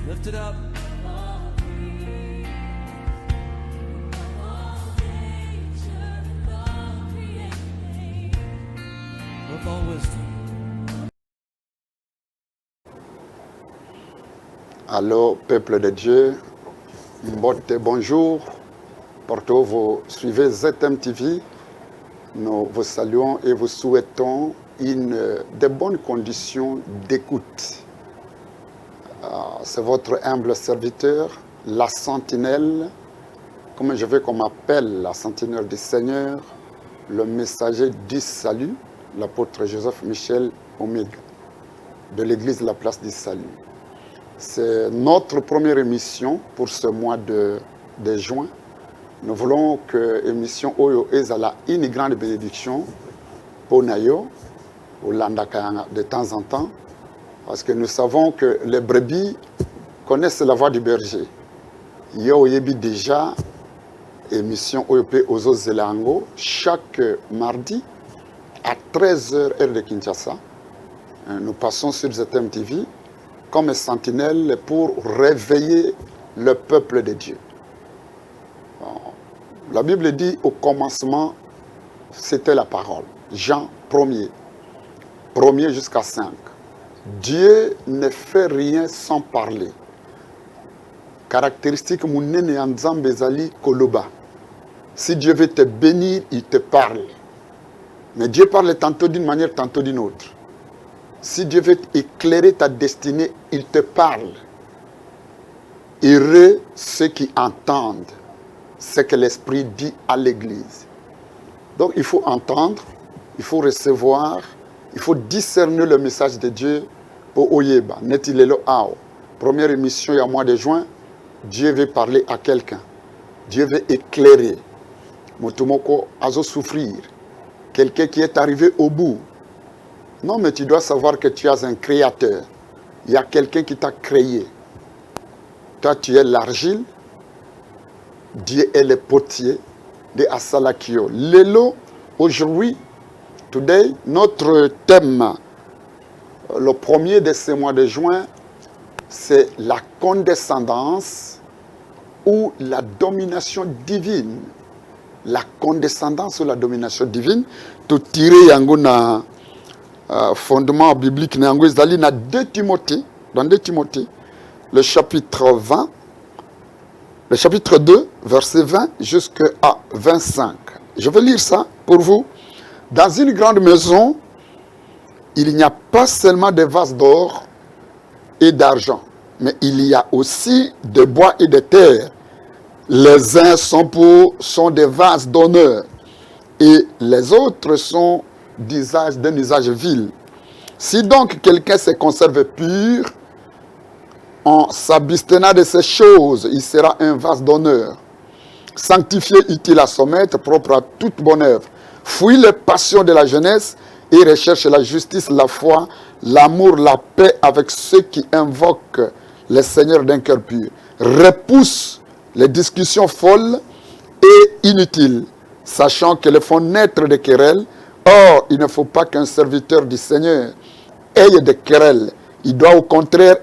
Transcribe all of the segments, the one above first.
Lift it up. With all wisdom. Allô, peuple de Dieu, Mbote, bonjour. Porto, vous suivez ZMTV. Nous vous saluons et vous souhaitons de bonnes conditions d'écoute. C'est votre humble serviteur, la sentinelle, comme je veux qu'on m'appelle la sentinelle du Seigneur, le messager du salut, l'apôtre Joseph Michel Omega, de l'église La Place du Salut. C'est notre première émission pour ce mois de juin. Nous voulons que l'émission Oyo Ezala une grande bénédiction pour Nayo, au Landaka de temps en temps, parce que nous savons que les brebis connaissent la voix du berger. Yo Yebi déjà, émission Oyo Pe Ozo Zelango, chaque mardi à 13h heure de Kinshasa. Nous passons sur ZMTV comme sentinelle pour réveiller le peuple de Dieu. La Bible dit au commencement, c'était la parole. Jean 1er, 1er jusqu'à 5. Dieu ne fait rien sans parler. Caractéristique Mounene Anzambezali Koloba. Si Dieu veut te bénir, il te parle. Mais Dieu parle tantôt d'une manière, tantôt d'une autre. Si Dieu veut éclairer ta destinée, il te parle. Heureux ceux qui entendent ce que l'Esprit dit à l'Église. Donc il faut entendre, il faut recevoir, il faut discerner le message de Dieu pour Oyeba. Netilelo Ao. Première émission il y a mois de juin, Dieu veut parler à quelqu'un. Dieu veut éclairer. Motumoko azo souffrir. Quelqu'un qui est arrivé au bout. Non, mais tu dois savoir que tu as un créateur. Il y a quelqu'un qui t'a créé. Toi, tu es l'argile. Dieu est le potier de Asalakio. Lelo, aujourd'hui, today, notre thème, le premier de ce mois de juin, c'est la condescendance ou la domination divine. La condescendance ou la domination divine. Tout tiré yanguna fondement biblique nango ezali na 2 Timothée, dans 2 Timothée, le chapitre 20, le chapitre 2, verset 20 jusqu'à 25. Je vais lire ça pour vous. Dans une grande maison, il n'y a pas seulement des vases d'or et d'argent, mais il y a aussi de bois et de terre. Les uns sont des vases d'honneur et les autres sont d'un usage vil. Si donc quelqu'un se conserve pur, en s'abstenant de ces choses, il sera un vase d'honneur, sanctifié, utile à son maître, propre à toute bonne œuvre. Fuis les passions de la jeunesse et recherche la justice, la foi, l'amour, la paix avec ceux qui invoquent le Seigneur d'un cœur pur. Repousse les discussions folles et inutiles, sachant que le font naître des querelles. Or, il ne faut pas qu'un serviteur du Seigneur ait des querelles. Il doit au contraire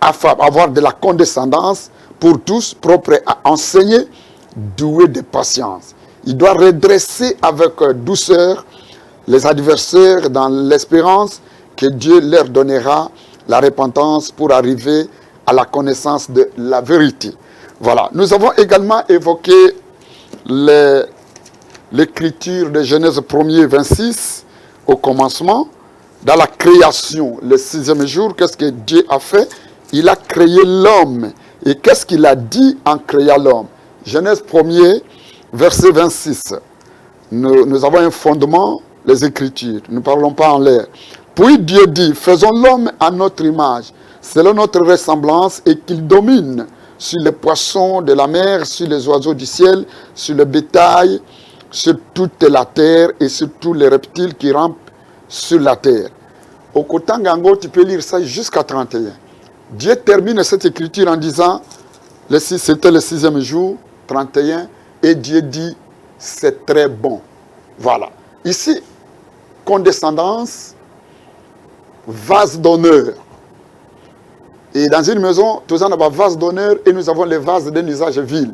avoir de la condescendance pour tous, propre à enseigner, doué de patience. Il doit redresser avec douceur les adversaires dans l'espérance que Dieu leur donnera la repentance pour arriver à la connaissance de la vérité. Voilà. Nous avons également évoqué l'écriture de Genèse 1er, 26, au commencement, dans la création, le 6e jour, qu'est-ce que Dieu a fait? Il a créé l'homme. Et qu'est-ce qu'il a dit en créant l'homme? Genèse 1er, verset 26. Nous avons un fondement, les Écritures. Nous ne parlons pas en l'air. Puis Dieu dit, faisons l'homme à notre image, selon notre ressemblance, et qu'il domine sur les poissons de la mer, sur les oiseaux du ciel, sur le bétail, sur toute la terre et sur tous les reptiles qui rampent sur la terre. Au Kotangango, tu peux lire ça jusqu'à 31. Dieu termine cette écriture en disant, c'était le 6e jour, 31, et Dieu dit, c'est très bon. Voilà. Ici, condescendance, vase d'honneur. Et dans une maison, tous en avons un vase d'honneur et nous avons les vases d'un usage vil.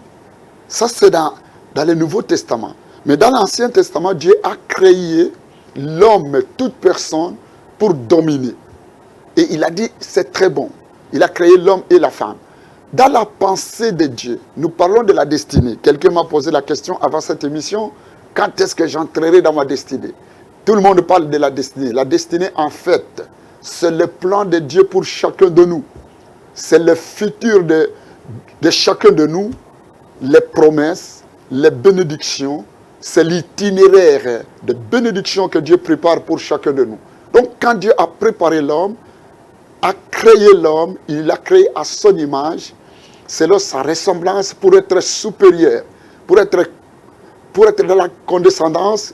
Ça, c'est dans le Nouveau Testament. Mais dans l'Ancien Testament, Dieu a créé l'homme, toute personne, pour dominer. Et il a dit, c'est très bon. Il a créé l'homme et la femme. Dans la pensée de Dieu, nous parlons de la destinée. Quelqu'un m'a posé la question avant cette émission, quand est-ce que j'entrerai dans ma destinée? Tout le monde parle de la destinée. La destinée, en fait, c'est le plan de Dieu pour chacun de nous. C'est le futur de chacun de nous, les promesses, les bénédictions. C'est l'itinéraire de bénédictions que Dieu prépare pour chacun de nous. Donc, quand Dieu a préparé l'homme, a créé l'homme, il l'a créé à son image, selon sa ressemblance pour être supérieur, pour être dans la condescendance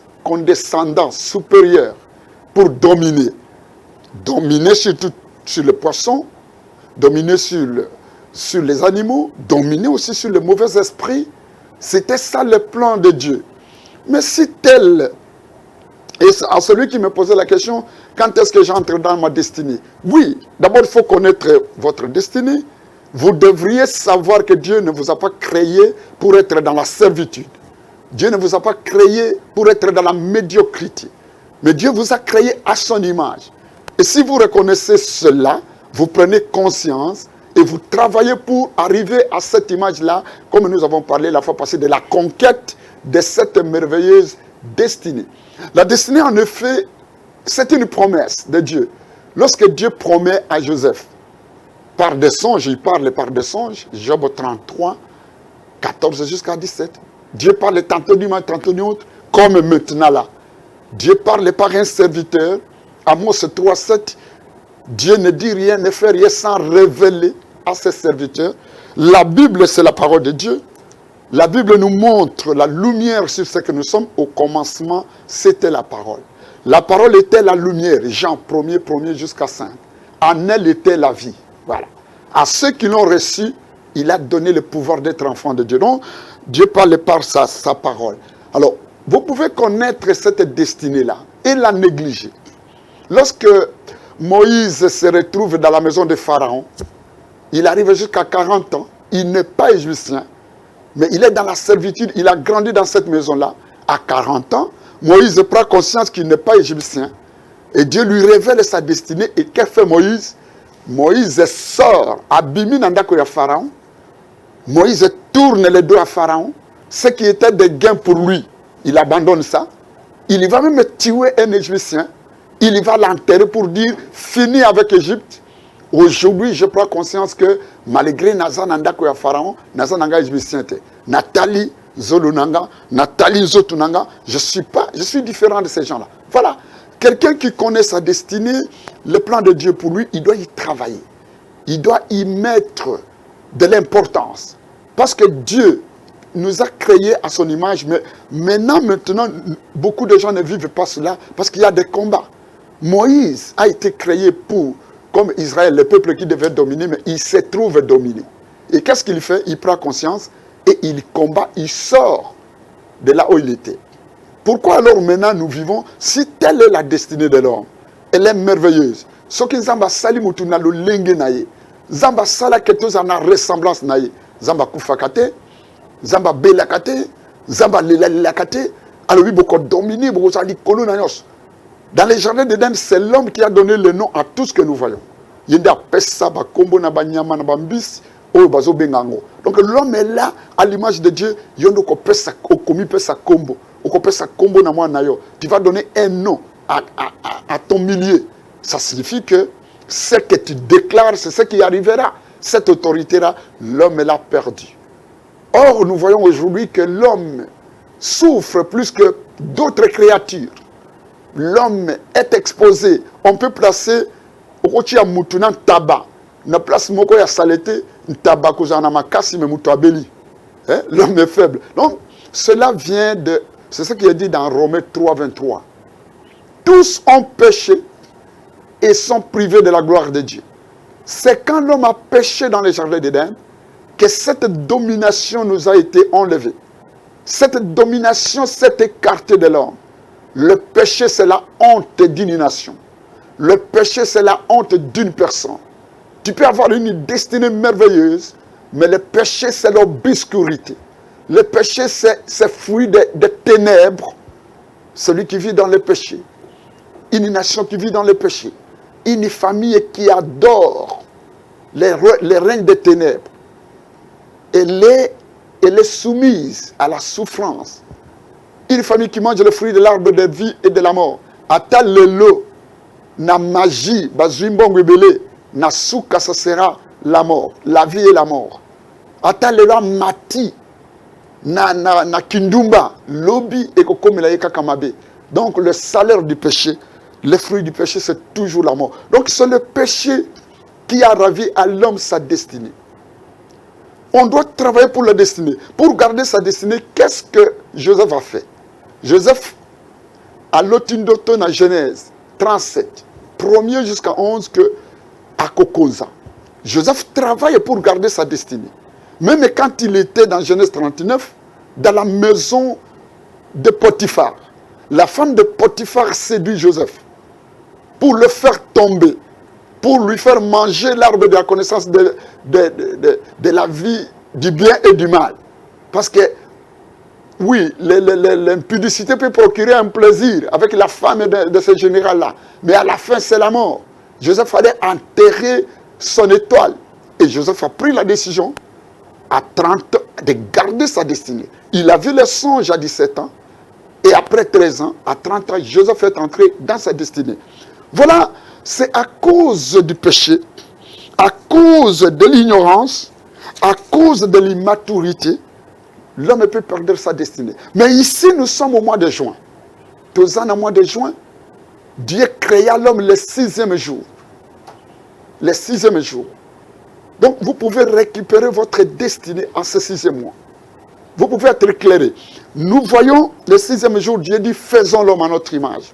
supérieure, pour dominer. Dominer sur le poisson, dominer sur les animaux, dominer aussi sur le mauvais esprit. C'était ça le plan de Dieu. Mais si tel, et à celui qui me posait la question, quand est-ce que j'entre dans ma destinée? Oui, d'abord il faut connaître votre destinée. Vous devriez savoir que Dieu ne vous a pas créé pour être dans la servitude. Dieu ne vous a pas créé pour être dans la médiocrité. Mais Dieu vous a créé à son image. Et si vous reconnaissez cela, vous prenez conscience et vous travaillez pour arriver à cette image-là, comme nous avons parlé la fois passée, de la conquête de cette merveilleuse destinée. La destinée, en effet, c'est une promesse de Dieu. Lorsque Dieu promet à Joseph, par des songes, il parle par des songes, Job 33, 14 jusqu'à 17. Dieu parle tantôt d'une main, tantôt d'une autre, comme maintenant là. Dieu parle par un serviteur, Amos 3, 7. Dieu ne dit rien, ne fait rien sans révéler à ses serviteurs. La Bible, c'est la parole de Dieu. La Bible nous montre la lumière sur ce que nous sommes. Au commencement, c'était la parole. La parole était la lumière. Jean 1er jusqu'à 5. En elle était la vie. Voilà. À ceux qui l'ont reçu, il a donné le pouvoir d'être enfant de Dieu. Donc, Dieu parle par sa parole. Alors, vous pouvez connaître cette destinée-là et la négliger. Lorsque Moïse se retrouve dans la maison de Pharaon, il arrive jusqu'à 40 ans, il n'est pas égyptien, mais il est dans la servitude, il a grandi dans cette maison-là. À 40 ans, Moïse prend conscience qu'il n'est pas égyptien, et Dieu lui révèle sa destinée. Et qu'est-ce que fait Moïse? Moïse sort, Abimi Nandakoya Pharaon. Moïse tourne le dos à Pharaon. Ce qui était des gains pour lui, il abandonne ça. Il va même tuer un Égyptien. Il va l'enterrer pour dire, fini avec l'Égypte. Aujourd'hui, je prends conscience que malgré Nazananda Koya Pharaon, Nazananga Égyptien, Nathalie Zolunanga, Nathalie Zotunanga, je suis différent de ces gens-là. Voilà. Quelqu'un qui connaît sa destinée, le plan de Dieu pour lui, il doit y travailler. Il doit y mettre de l'importance. Parce que Dieu nous a créés à son image, mais maintenant, beaucoup de gens ne vivent pas cela parce qu'il y a des combats. Moïse a été créé pour, comme Israël, le peuple qui devait dominer, mais il se trouve dominé. Et qu'est-ce qu'il fait? Il prend conscience et il combat, il sort de là où il était. Pourquoi alors maintenant nous vivons, si telle est la destinée de l'homme, elle est merveilleuse. Ce qui Zamba sali mutuna lo lenge naye. Zamba sala ketos ana ressemblance naye. Zamba kufakate, Zamba belakate, Zamba lelakate. Alors oui, beaucoup dominé, beaucoup sali kolo na yos. Dans les jardins d'Éden, c'est l'homme qui a donné le nom à tout ce que nous voyons. Yenda pesa ba kombo na ba nyama na ba mbisi o bazo bengango. Donc l'homme est là à l'image de Dieu. Yondo ko pesa komi pesa kombo. Tu vas donner un nom à ton milieu. Ça signifie que ce que tu déclares, c'est ce qui arrivera. Cette autorité-là, l'homme l'a perdu. Or, nous voyons aujourd'hui que l'homme souffre plus que d'autres créatures. L'homme est exposé. On peut placer au tabac. Na place moko ya saleté, tabac kozana makasi me mutabeli. L'homme est faible. Donc, cela vient de... C'est ce qui est dit dans Romains 3, 23. Tous ont péché et sont privés de la gloire de Dieu. C'est quand l'homme a péché dans les jardins d'Éden que cette domination nous a été enlevée. Cette domination s'est écartée de l'homme. Le péché, c'est la honte d'une nation. Le péché, c'est la honte d'une personne. Tu peux avoir une destinée merveilleuse, mais le péché, c'est l'obscurité. Le péché, c'est fruit des ténèbres. Celui qui vit dans le péché. Une nation qui vit dans le péché. Une famille qui adore les règnes des ténèbres. Elle est soumise à la souffrance. Une famille qui mange le fruit de l'arbre de vie et de la mort. Ata lelo, na magie, bazuimbongo ebele, na souka, ça sera la mort, la vie et la mort. Ata lelo mati, na kindumba, lobi et kokomela yeka kamabe. Donc le salaire du péché, le fruit du péché, c'est toujours la mort. Donc c'est le péché qui a ravi à l'homme sa destinée. On doit travailler pour la destinée. Pour garder sa destinée, qu'est-ce que Joseph a fait? Joseph, à l'automne à Genèse 37, 1er jusqu'à 11, que à Kokoza. Joseph travaille pour garder sa destinée. Même quand il était dans Genèse 39, dans la maison de Potiphar, la femme de Potiphar séduit Joseph pour le faire tomber, pour lui faire manger l'arbre de la connaissance de la vie, du bien et du mal. Parce que, oui, l'impudicité peut procurer un plaisir avec la femme de ce général-là. Mais à la fin, c'est la mort. Joseph allait enterrer son étoile. Et Joseph a pris la décision, à 30 ans, de garder sa destinée. Il a vu le songe à 17 ans. Et après 13 ans, à 30 ans, Joseph est entré dans sa destinée. Voilà, c'est à cause du péché, à cause de l'ignorance, à cause de l'immaturité, l'homme peut perdre sa destinée. Mais ici, nous sommes au mois de juin. Tous ans au mois de juin, Dieu créa l'homme le 6e jour. Le 6e jour. Donc, vous pouvez récupérer votre destinée en ce 6e mois. Vous pouvez être éclairé. Nous voyons le 6e jour, Dieu dit, faisons l'homme à notre image.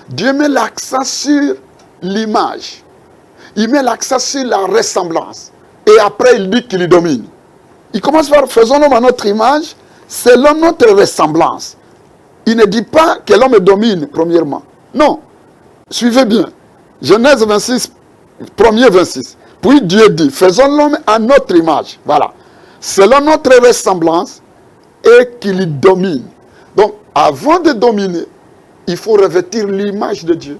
Dieu met l'accent sur l'image. Il met l'accent sur la ressemblance. Et après, il dit qu'il domine. Il commence par faisons l'homme à notre image, selon notre ressemblance. Il ne dit pas que l'homme domine, premièrement. Non. Suivez bien. Genèse 26, 1er 26. Puis Dieu dit, faisons l'homme à notre image. Voilà. Selon notre ressemblance et qu'il domine. Donc, avant de dominer, il faut revêtir l'image de Dieu,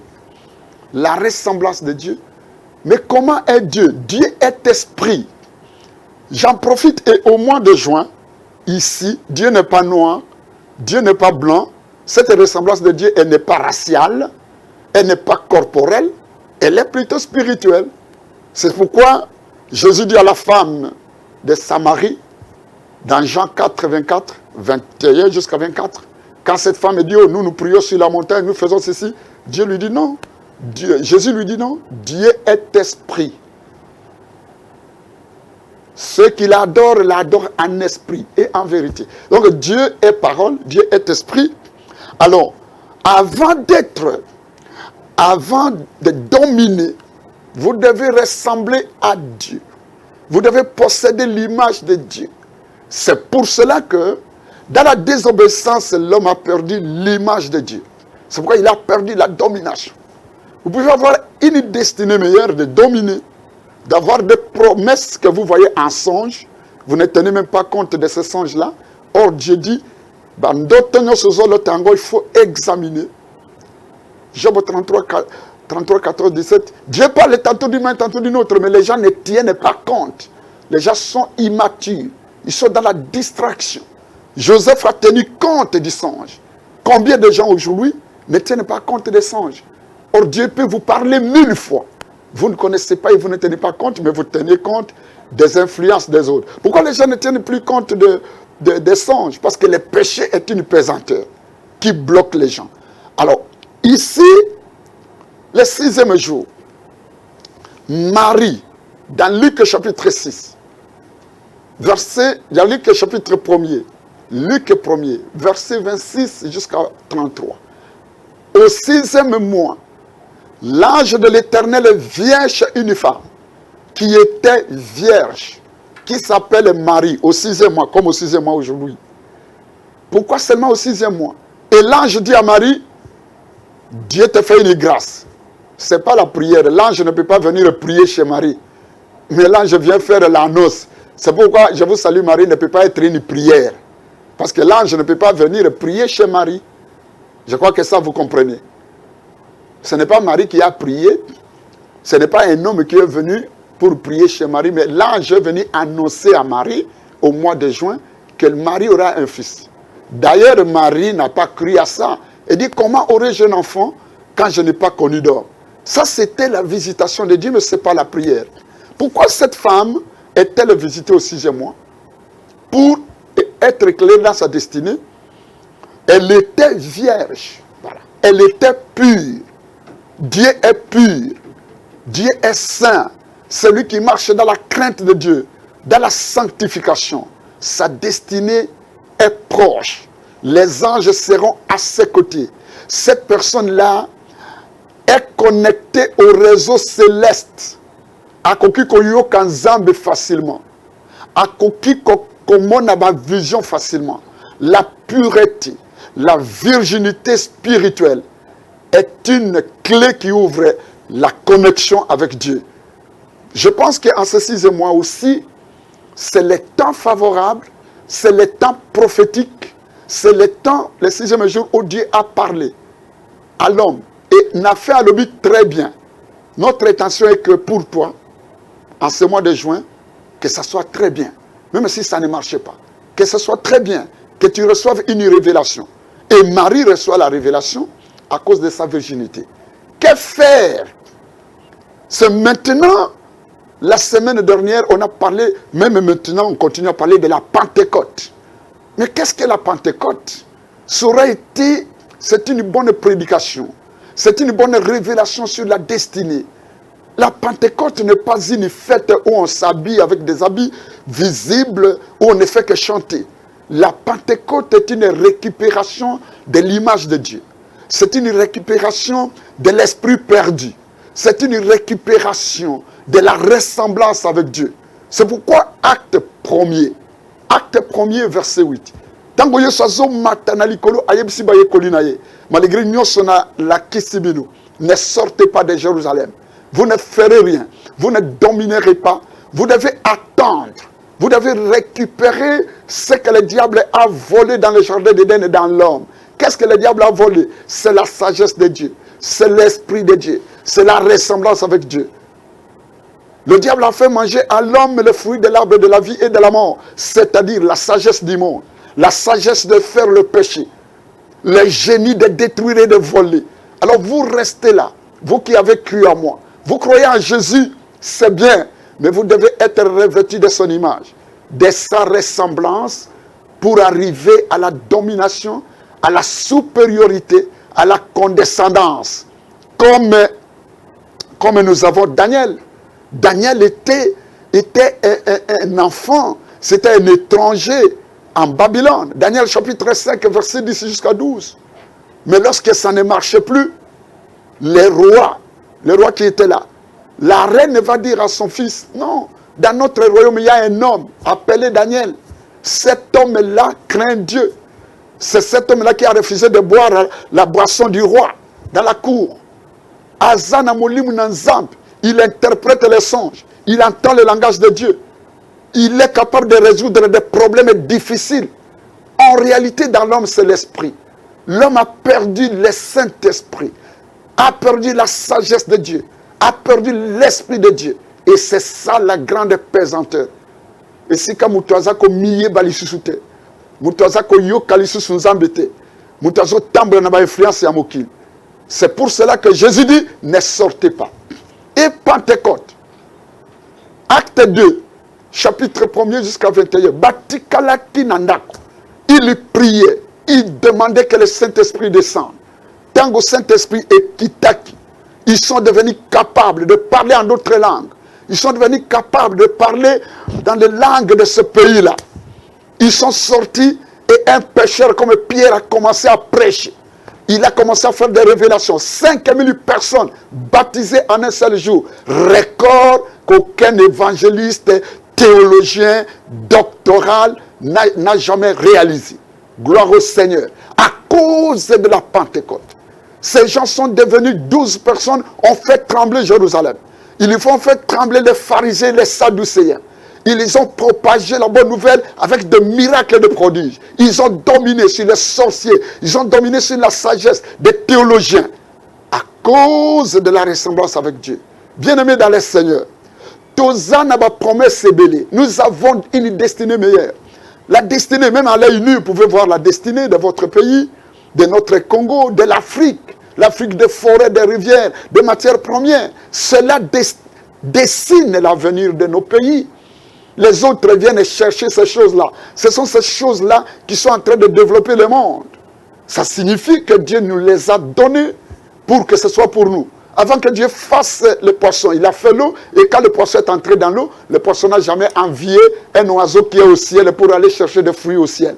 la ressemblance de Dieu. Mais comment est Dieu? Dieu est esprit. J'en profite et au mois de juin, ici, Dieu n'est pas noir, Dieu n'est pas blanc. Cette ressemblance de Dieu, elle n'est pas raciale, elle n'est pas corporelle, elle est plutôt spirituelle. C'est pourquoi Jésus dit à la femme de Samarie, dans Jean 4, 24, 21 jusqu'à 24, quand cette femme dit, oh, nous prions sur la montagne, nous faisons ceci, Dieu lui dit non. Jésus lui dit non. Dieu est esprit. Ceux qui l'adorent en esprit et en vérité. Donc Dieu est parole, Dieu est esprit. Alors, avant de dominer, vous devez ressembler à Dieu. Vous devez posséder l'image de Dieu. C'est pour cela que, dans la désobéissance, l'homme a perdu l'image de Dieu. C'est pourquoi il a perdu la domination. Vous pouvez avoir une destinée meilleure de dominer, d'avoir des promesses que vous voyez en songe. Vous ne tenez même pas compte de ces songes-là. Or, Dieu dit, il faut examiner. Job 33, 14, 17. Dieu parle tantôt d'une main, tantôt d'une autre, mais les gens ne tiennent pas compte. Les gens sont immatures. Ils sont dans la distraction. Joseph a tenu compte du songe. Combien de gens aujourd'hui ne tiennent pas compte des songes? Or, Dieu peut vous parler 1000 fois. Vous ne connaissez pas et vous ne tenez pas compte, mais vous tenez compte des influences des autres. Pourquoi les gens ne tiennent plus compte des songes? Parce que le péché est une pesanteur qui bloque les gens. Alors, ici, le 6e jour, Marie, dans Luc chapitre 6, dans Luc chapitre 1er, Luc 1er, verset 26 jusqu'à 33. Au 6e mois, l'ange de l'Éternel vient chez une femme qui était vierge, qui s'appelle Marie, au 6e mois, comme au 6e mois aujourd'hui. Pourquoi seulement au 6e mois? Et l'ange dit à Marie, Dieu te fait une grâce. Ce n'est pas la prière. L'ange ne peut pas venir prier chez Marie. Mais l'ange vient faire la noce. C'est pourquoi je vous salue Marie ne peut pas être une prière. Parce que l'ange ne peut pas venir prier chez Marie. Je crois que ça vous comprenez. Ce n'est pas Marie qui a prié. Ce n'est pas un homme qui est venu pour prier chez Marie. Mais l'ange est venu annoncer à Marie au mois de juin que Marie aura un fils. D'ailleurs, Marie n'a pas cru à ça. Elle dit, comment aurais-je un enfant quand je n'ai pas connu d'homme? Ça, c'était la visitation de Dieu, mais ce n'est pas la prière. Pourquoi cette femme est-elle visitée au 6e mois? Pour être éclairée dans sa destinée. Elle était vierge. Voilà. Elle était pure. Dieu est pur. Dieu est saint. Celui qui marche dans la crainte de Dieu, dans la sanctification. Sa destinée est proche. Les anges seront à ses côtés. Cette personne-là est connectée au réseau céleste. Akoki koyo kanzambe facilement. Akoki komona ba vision facilement. La pureté, la virginité spirituelle est une clé qui ouvre la connexion avec Dieu. Je pense qu'en ce 6e mois aussi, c'est le temps favorable, c'est le temps prophétique, c'est le temps, le 6e jour où Dieu a parlé à l'homme et n'a fait à l'homme très bien. Notre intention est que pour toi, en ce mois de juin, que ça soit très bien, même si ça ne marche pas, que ce soit très bien, que tu reçoives une révélation. Et Marie reçoit la révélation à cause de sa virginité. Que faire? C'est maintenant, la semaine dernière, on a parlé, même maintenant, on continue à parler de la Pentecôte. Mais qu'est-ce que la Pentecôte? Ça aurait été, c'est une bonne prédication. C'est une bonne révélation sur la destinée. La Pentecôte n'est pas une fête où on s'habille avec des habits visibles, où on ne fait que chanter. La Pentecôte est une récupération de l'image de Dieu. C'est une récupération de l'esprit perdu. C'est une récupération de la ressemblance avec Dieu. C'est pourquoi acte 1er, verset 8. Tango yosazo matanalikolo ayebisi baye kolinaye. Malgré nyosona la kisibinu, ne sortez pas de Jérusalem. Vous ne ferez rien. Vous ne dominerez pas. Vous devez attendre. Vous devez récupérer ce que le diable a volé dans le jardin d'Éden et dans l'homme. Qu'est-ce que le diable a volé? C'est la sagesse de Dieu. C'est l'esprit de Dieu. C'est la ressemblance avec Dieu. Le diable a fait manger à l'homme le fruit de l'arbre de la vie et de la mort. C'est-à-dire la sagesse du monde. La sagesse de faire le péché. Le génie de détruire et de voler. Alors vous restez là. Vous qui avez cru en moi. Vous croyez en Jésus, c'est bien. Mais vous devez être revêtus de son image. De sa ressemblance pour arriver à la domination, à la supériorité, à la condescendance. Comme nous avons Daniel. Daniel était un enfant, c'était un étranger en Babylone. Daniel chapitre 5, verset 10 jusqu'à 12. Mais lorsque ça ne marchait plus, le roi qui était là, la reine va dire à son fils, non, dans notre royaume il y a un homme appelé Daniel. Cet homme-là craint Dieu. C'est cet homme-là qui a refusé de boire la boisson du roi dans la cour. Azana Molim Nanzamp, il interprète les songes, il entend le langage de Dieu. Il est capable de résoudre des problèmes difficiles. En réalité, dans l'homme, c'est l'esprit. L'homme a perdu le Saint-Esprit, a perdu la sagesse de Dieu, a perdu l'esprit de Dieu. Et c'est ça la grande pesanteur. Et si quand Moutaza ko miye balisusute, Moutaza ko yo kalisusu nzambete, Moutazo tambre na ba influence ya mokili. C'est pour cela que Jésus dit, ne sortez pas. Et Pentecôte, acte 2, chapitre 1er jusqu'à 21, Batikalaki Nandako, il priait, il demandait que le Saint-Esprit descende. Tant que le Saint-Esprit est kitaki, ils sont devenus capables de parler en d'autres langues. Ils sont devenus capables de parler dans les langues de ce pays-là. Ils sont sortis et un pécheur comme Pierre a commencé à prêcher. Il a commencé à faire des révélations. 5000 personnes baptisées en un seul jour. Record qu'aucun évangéliste, théologien, doctoral n'a jamais réalisé. Gloire au Seigneur. À cause de la Pentecôte. Ces gens sont devenus 12 personnes, ont fait trembler Jérusalem. Ils ont fait trembler les pharisiens, les sadducéens. Ils ont propagé la bonne nouvelle avec de miracles et de prodiges. Ils ont dominé sur les sorciers. Ils ont dominé sur la sagesse des théologiens. À cause de la ressemblance avec Dieu. Bien-aimés dans le Seigneur, Tozan n'a pas promesse belée. Nous avons une destinée meilleure. La destinée, même à l'œil nu, vous pouvez voir la destinée de votre pays, de notre Congo, de l'Afrique. L'Afrique des forêts, des rivières, des matières premières. Cela dessine l'avenir de nos pays. Les autres viennent chercher ces choses-là. Ce sont ces choses-là qui sont en train de développer le monde. Ça signifie que Dieu nous les a donnés pour que ce soit pour nous. Avant que Dieu fasse le poisson, il a fait l'eau, et quand le poisson est entré dans l'eau, le poisson n'a jamais envié un oiseau qui est au ciel pour aller chercher des fruits au ciel.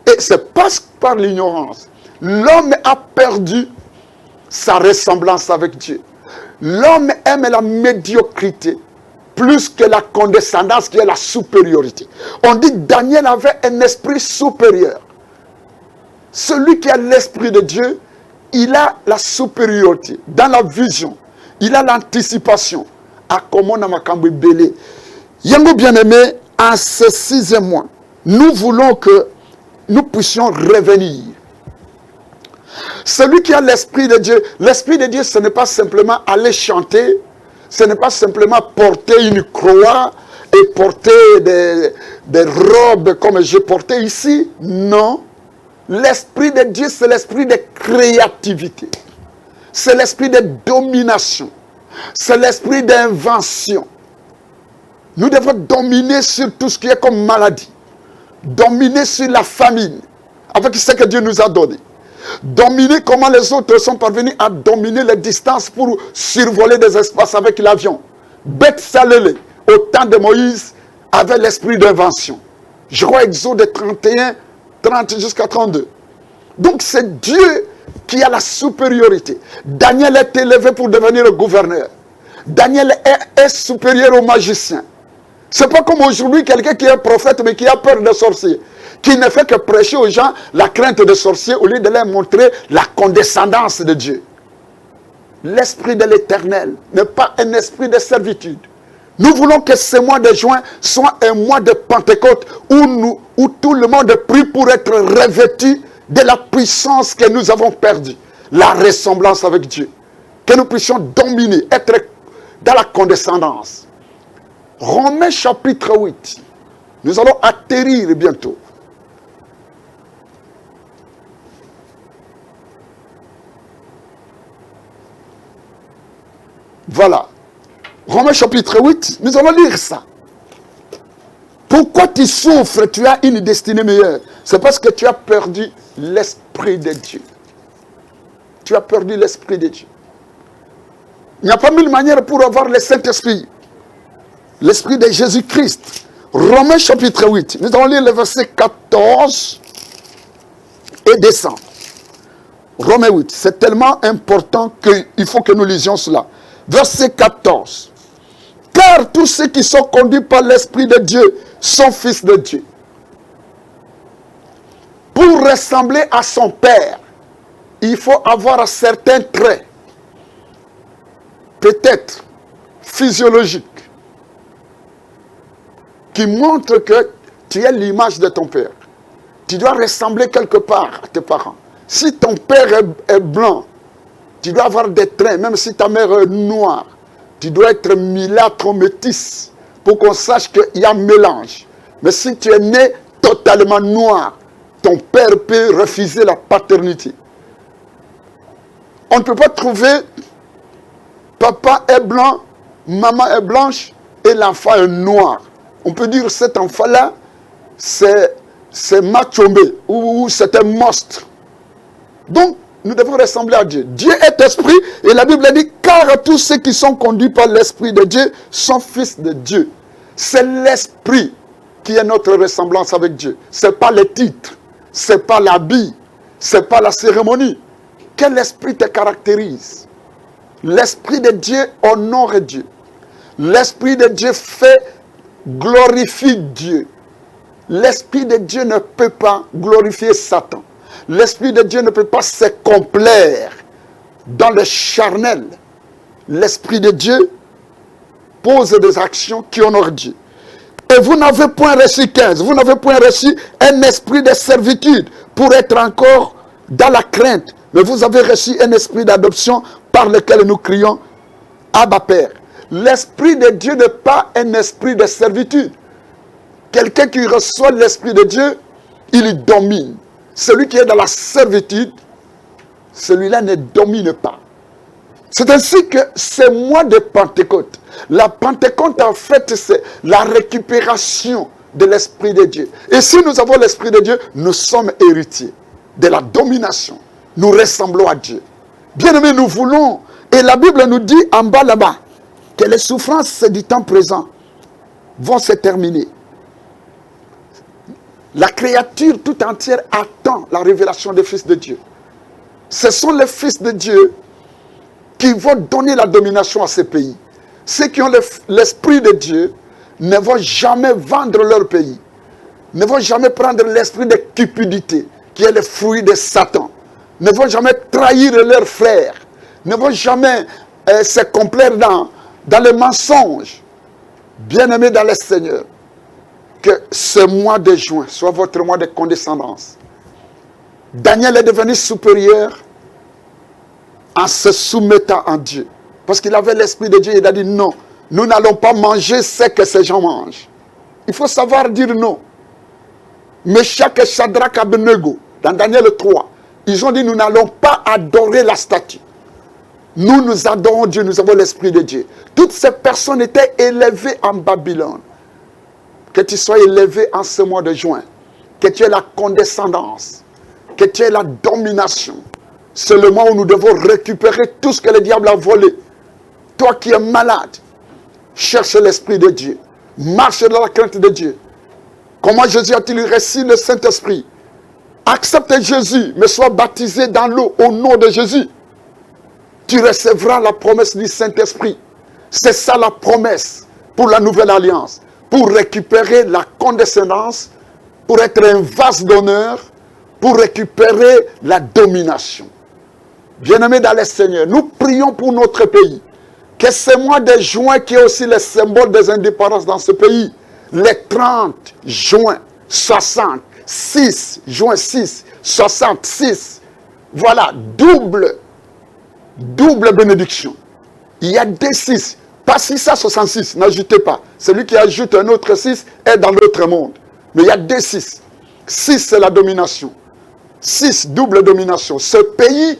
Et c'est parce que par l'ignorance, l'homme a perdu sa ressemblance avec Dieu. L'homme aime la médiocrité plus que la condescendance qui est la supériorité. On dit que Daniel avait un esprit supérieur. Celui qui a l'esprit de Dieu, il a la supériorité dans la vision. Il a l'anticipation. À comment na makambo belé. Yango bien-aimé, en ce 6e mois, nous voulons que nous puissions revenir. Celui qui a l'esprit de Dieu, ce n'est pas simplement aller chanter, ce n'est pas simplement porter une croix et porter des robes comme j'ai porté ici. Non. L'esprit de Dieu, c'est l'esprit de créativité. C'est l'esprit de domination. C'est l'esprit d'invention. Nous devons dominer sur tout ce qui est comme maladie. Dominer sur la famine, avec ce que Dieu nous a donné. Dominer comment les autres sont parvenus à dominer les distances pour survoler des espaces avec l'avion. Beth Salélé, au temps de Moïse, avait l'esprit d'invention. Je crois Exode 31, 30 jusqu'à 32. Donc c'est Dieu qui a la supériorité. Daniel est élevé pour devenir gouverneur. Daniel est supérieur au magicien. C'est pas comme aujourd'hui quelqu'un qui est prophète mais qui a peur des sorciers, qui ne fait que prêcher aux gens la crainte des sorciers au lieu de leur montrer la condescendance de Dieu. L'esprit de l'Éternel n'est pas un esprit de servitude. Nous voulons que ce mois de juin soit un mois de Pentecôte où tout le monde prie pour être revêtu de la puissance que nous avons perdue, la ressemblance avec Dieu. Que nous puissions dominer, être dans la condescendance. Romains chapitre 8. Nous allons atterrir bientôt. Voilà. Romains chapitre 8, nous allons lire ça. Pourquoi tu souffres? Tu as une destinée meilleure. C'est parce que tu as perdu l'Esprit de Dieu. Tu as perdu l'Esprit de Dieu. Il n'y a pas mille manières pour avoir le Saint-Esprit. L'Esprit de Jésus-Christ. Romains chapitre 8. Nous allons lire le verset 14 et descendre. Romains 8. C'est tellement important qu'il faut que nous lisions cela. Verset 14. Car tous ceux qui sont conduits par l'Esprit de Dieu sont fils de Dieu. Pour ressembler à son Père, il faut avoir certains traits, peut-être physiologiques, qui montrent que tu es l'image de ton Père. Tu dois ressembler quelque part à tes parents. Si ton père est blanc, tu dois avoir des traits, même si ta mère est noire. Tu dois être milâtre ou métisse pour qu'on sache qu'il y a un mélange. Mais si tu es né totalement noir, ton père peut refuser la paternité. On ne peut pas trouver papa est blanc, maman est blanche et l'enfant est noir. On peut dire cet enfant-là, c'est Machombe ou c'est un monstre. Donc, nous devons ressembler à Dieu. Dieu est esprit et la Bible dit car tous ceux qui sont conduits par l'esprit de Dieu sont fils de Dieu. C'est l'esprit qui est notre ressemblance avec Dieu. Ce n'est pas le titre, ce n'est pas l'habit, ce n'est pas la cérémonie. Quel esprit te caractérise? L'esprit de Dieu honore Dieu. L'esprit de Dieu glorifie Dieu. L'esprit de Dieu ne peut pas glorifier Satan. L'Esprit de Dieu ne peut pas se complaire dans le charnel, l'Esprit de Dieu pose des actions qui honorent Dieu. Et vous n'avez point reçu 15, vous n'avez point reçu un esprit de servitude pour être encore dans la crainte. Mais vous avez reçu un esprit d'adoption par lequel nous crions Abba Père. L'Esprit de Dieu n'est pas un esprit de servitude. Quelqu'un qui reçoit l'Esprit de Dieu, il domine. Celui qui est dans la servitude, celui-là ne domine pas. C'est ainsi que ce mois de Pentecôte, la Pentecôte en fait c'est la récupération de l'Esprit de Dieu. Et si nous avons l'Esprit de Dieu, nous sommes héritiers de la domination. Nous ressemblons à Dieu. Bien-aimés, nous voulons, et la Bible nous dit en bas là-bas, que les souffrances du temps présent vont se terminer. La créature tout entière attend la révélation des fils de Dieu. Ce sont les fils de Dieu qui vont donner la domination à ces pays. Ceux qui ont l'Esprit de Dieu ne vont jamais vendre leur pays, ne vont jamais prendre l'esprit de cupidité, qui est le fruit de Satan, ne vont jamais trahir leurs frères, ne vont jamais se complaire dans le mensonge. Bien-aimés dans le Seigneur, que ce mois de juin soit votre mois de condescendance. Daniel est devenu supérieur en se soumettant à Dieu. Parce qu'il avait l'Esprit de Dieu, il a dit non, nous n'allons pas manger ce que ces gens mangent. Il faut savoir dire non. Meshach et Shadrach Abednego, dans Daniel 3, ils ont dit nous n'allons pas adorer la statue. Nous adorons Dieu, nous avons l'Esprit de Dieu. Toutes ces personnes étaient élevées en Babylone. Que tu sois élevé en ce mois de juin, que tu aies la condescendance, que tu aies la domination. C'est le mois où nous devons récupérer tout ce que le diable a volé. Toi qui es malade, cherche l'Esprit de Dieu. Marche dans la crainte de Dieu. Comment Jésus a-t-il reçu le Saint-Esprit? Accepte Jésus, mais sois baptisé dans l'eau au nom de Jésus. Tu recevras la promesse du Saint-Esprit. C'est ça la promesse pour la nouvelle alliance. Pour récupérer la condescendance, pour être un vase d'honneur, pour récupérer la domination. Bien-aimés dans le Seigneur, nous prions pour notre pays. Que ce mois de juin, qui est aussi le symbole des indépendances dans ce pays, les 30 juin 66, juin 6, 66, voilà, double bénédiction. Il y a des 6, pas 666, n'ajoutez pas. Celui qui ajoute un autre 6 est dans l'autre monde. Mais il y a des 6. 6, c'est la domination. 6, double domination. Ce pays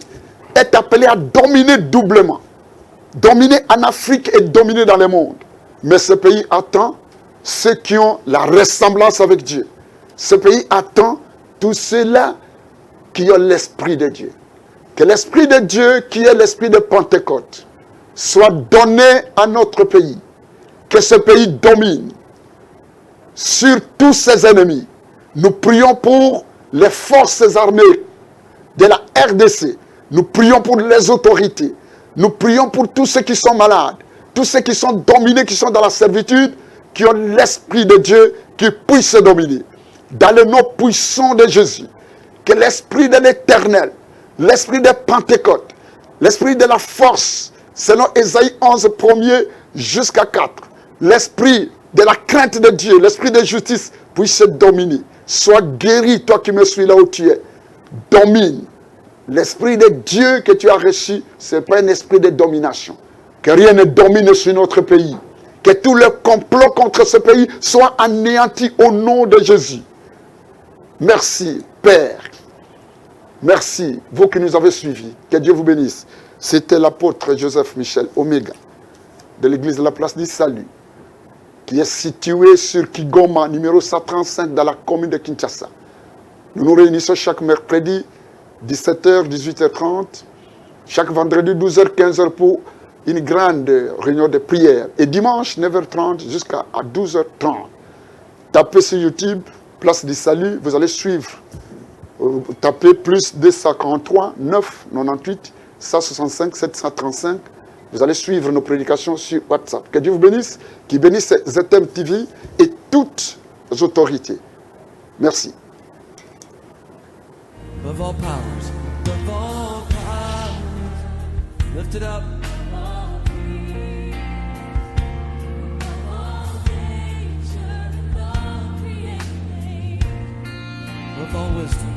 est appelé à dominer doublement. Dominer en Afrique et dominer dans le monde. Mais ce pays attend ceux qui ont la ressemblance avec Dieu. Ce pays attend tous ceux-là qui ont l'Esprit de Dieu. Que l'Esprit de Dieu, qui est l'Esprit de Pentecôte, soit donné à notre pays. Que ce pays domine sur tous ses ennemis. Nous prions pour les forces armées de la RDC. Nous prions pour les autorités. Nous prions pour tous ceux qui sont malades, tous ceux qui sont dominés, qui sont dans la servitude, qui ont l'Esprit de Dieu, qui puissent se dominer. Dans le nom puissant de Jésus, que l'Esprit de l'Éternel, l'Esprit de Pentecôte, l'Esprit de la force, selon Ésaïe 11, 1er jusqu'à 4, l'Esprit de la crainte de Dieu, l'Esprit de justice, puisse se dominer. Sois guéri, toi qui me suis là où tu es. Domine. L'Esprit de Dieu que tu as reçu, ce n'est pas un esprit de domination. Que rien ne domine sur notre pays. Que tout le complot contre ce pays soit anéanti au nom de Jésus. Merci, Père. Merci, vous qui nous avez suivis. Que Dieu vous bénisse. C'était l'apôtre Joseph Michel Omega de l'église de la place du Salut, qui est située sur Kigoma, numéro 135, dans la commune de Kinshasa. Nous nous réunissons chaque mercredi, 17h, 18h30, chaque vendredi, 12h, 15h pour une grande réunion de prière. Et dimanche, 9h30 jusqu'à 12h30. Tapez sur YouTube, Place du Salut, vous allez suivre. Tapez plus 243 9 98 165 735. Vous allez suivre nos prédications sur WhatsApp. Que Dieu vous bénisse, qu'il bénisse ZM TV et toutes les autorités. Merci. Of all powers, lifted up. Of all wisdom.